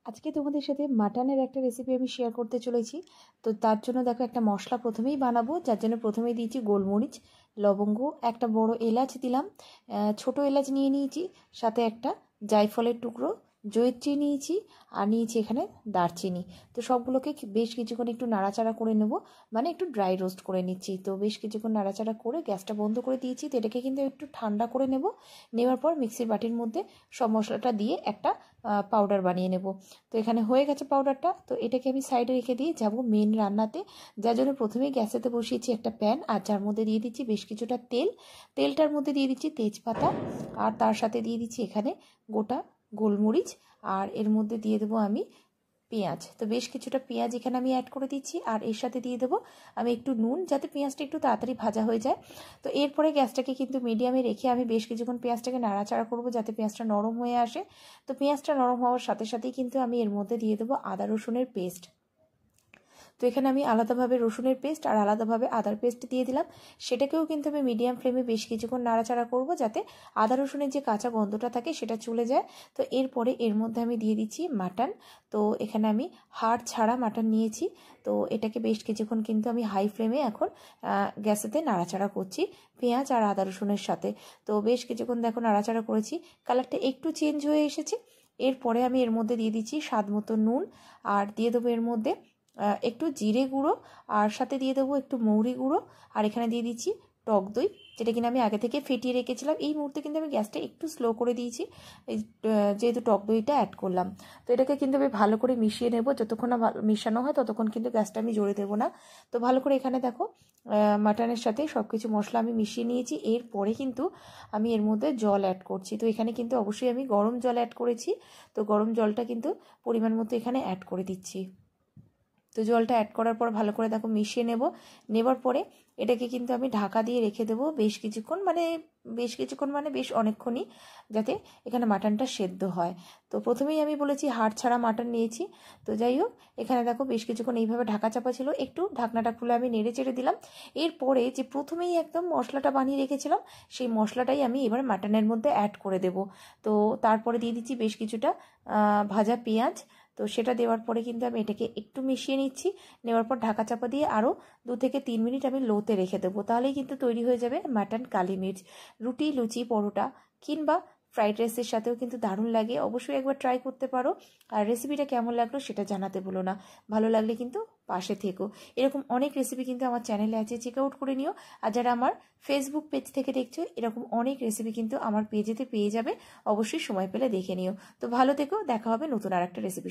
আজকে তোমাদের সাথে মাটনের একটা রেসিপি আমি শেয়ার করতে চলেছি। তো তার জন্য দেখো একটা মশলা প্রথমেই বানাবো, যার জন্য প্রথমেই দিয়েছি গোলমরিচ, লবঙ্গ, একটা বড় এলাচ দিলাম, ছোট এলাচ নিয়ে নিয়েছি, সাথে একটা জায়ফলের টুকরো, জয়িত্রী নিয়েছি, আর নিয়েছি এখানে দারচিনি। তো সবগুলোকে বেশ কিছুক্ষণ একটু নাড়াচাড়া করে নেব, মানে একটু ড্রাই রোস্ট করে নিচ্ছি। তো বেশ কিছুক্ষণ নাড়াচাড়া করে গ্যাসটা বন্ধ করে দিয়েছি। তো এটাকে কিন্তু একটু ঠান্ডা করে নেওয়ার পর মিক্সির বাটির মধ্যে সব মশলাটা দিয়ে একটা পাউডার বানিয়ে নেব। তো এখানে হয়ে গেছে পাউডারটা। তো এটাকে আমি সাইডে রেখে দিয়ে যাব মেন রান্নাতে, যার জন্য প্রথমেই গ্যাসেতে বসিয়েছি একটা প্যান, আর যার মধ্যে দিয়ে দিচ্ছি বেশ কিছুটা তেলটার মধ্যে দিয়ে দিচ্ছি তেজপাতা, আর তার সাথে দিয়ে দিচ্ছি এখানে গোটা গোলমরিচ, আর এর মধ্যে দিয়ে দেবো আমি পেঁয়াজ। তো বেশ কিছুটা পেঁয়াজ এখানে আমি অ্যাড করে দিচ্ছি, আর এর সাথে দিয়ে দেবো আমি একটু নুন, যাতে পেঁয়াজটা একটু তাড়াতাড়ি ভাজা হয়ে যায়। তো এরপরে গ্যাসটাকে কিন্তু মিডিয়ামে রেখে আমি বেশ কিছুক্ষণ পেঁয়াজটাকে নাড়াচাড়া করবো, যাতে পেঁয়াজটা নরম হয়ে আসে। তো পেঁয়াজটা নরম হওয়ার সাথে সাথেই কিন্তু আমি এর মধ্যে দিয়ে দেবো আদা রসুনের পেস্ট। তো এখানে আমি আলাদাভাবে রসুনের পেস্ট আর আলাদাভাবে আদার পেস্ট দিয়ে দিলাম। সেটাকেও কিন্তু আমি মিডিয়াম ফ্লেমে বেশ কিছুক্ষণ নাড়াচাড়া করব, যাতে আদা রসুনের যে কাঁচা গন্ধটা থাকে সেটা চলে যায়। তো এরপরে এর মধ্যে আমি দিয়ে দিচ্ছি মাটন। তো এখানে আমি হাড় ছাড়া মাটন নিয়েছি। তো এটাকে বেশ কিছুক্ষণ কিন্তু আমি হাই ফ্লেমে এখন গ্যাসেতে নাড়াচাড়া করছি পেঁয়াজ আর আদা রসুনের সাথে। তো বেশ কিছুক্ষণ দেখো নাড়াচাড়া করেছি, কালারটা একটু চেঞ্জ হয়ে এসেছে। এরপরে আমি এর মধ্যে দিয়ে দিচ্ছি স্বাদ মতো নুন, আর দিয়ে দেবো এর মধ্যে একটু জিরে গুঁড়ো, আর সাথে দিয়ে দেবো একটু মৌরি গুঁড়ো, আর এখানে দিয়ে দিচ্ছি টক দই, যেটা কিনা আমি আগে থেকে ফেটিয়ে রেখেছিলাম। এই মুহূর্তে কিন্তু আমি গ্যাসটা একটু স্লো করে দিয়েছি, যেহেতু টক দইটা অ্যাড করলাম। তো এটাকে কিন্তু আমি ভালো করে মিশিয়ে নেব। যতক্ষণ না মিশানো হয় ততক্ষণ কিন্তু গ্যাসটা আমি জোরে দেবো না। তো ভালো করে এখানে দেখো মাটনের সাথে সব কিছু মশলা আমি মিশিয়ে নিয়েছি। এরপরে কিন্তু আমি এর মধ্যে জল অ্যাড করছি। তো এখানে কিন্তু অবশ্যই আমি গরম জল অ্যাড করেছি। তো গরম জলটা কিন্তু পরিমাণ মতো এখানে অ্যাড করে দিচ্ছি। তো জলটা অ্যাড করার পর ভালো করে দেখো মিশিয়ে নেবার পরে এটাকে কিন্তু আমি ঢাকা দিয়ে রেখে দেবো বেশ কিছুক্ষণ, মানে বেশ অনেকক্ষণই, যাতে এখানে মাটনটা সেদ্ধ হয়। তো প্রথমেই আমি বলেছি হাড় ছাড়া মাটন নিয়েছি। তো যাই হোক, এখানে দেখো বেশ কিছুক্ষণ এইভাবে ঢাকা চাপা ছিল, একটু ঢাকনাটা খুলে আমি নেড়ে চেড়ে দিলাম। এরপরে যে প্রথমেই একদম মশলাটা বানিয়ে রেখেছিলাম, সেই মশলাটাই আমি এবার মাটনের মধ্যে অ্যাড করে দেব। তো তারপরে দিয়ে দিচ্ছি বেশ কিছুটা ভাজা পেঁয়াজ। তো সেটা দেওয়ার পরে কিন্তু আমি এটাকে একটু মিশিয়ে নিচ্ছি। নেওয়ার পর ঢাকা চাপা দিয়ে আরও 2 থেকে 3 মিনিট আমি লোতে রেখে দেবো। তাহলেই কিন্তু তৈরি হয়ে যাবে মাটন কালি মির্চ। রুটি, লুচি, পরোটা কিংবা ফ্রাইড রাইসের সাথেও কিন্তু দারুণ লাগে। অবশ্যই একবার ট্রাই করতে পারো। আর রেসিপিটা কেমন লাগলো সেটা জানাতে ভুলো না। ভালো লাগলে কিন্তু পাশে থেকো। এরকম অনেক রেসিপি কিন্তু আমার চ্যানেলে আছে, চেক আউট করে নিও। আর যারা আমার ফেসবুক পেজ থেকে দেখছো, এরকম অনেক রেসিপি কিন্তু আমার পেজেতে পেয়ে যাবে। অবশ্যই সময় পেলে দেখে নিও। তো ভালো থেকো, দেখা হবে নতুন আর একটা রেসিপি।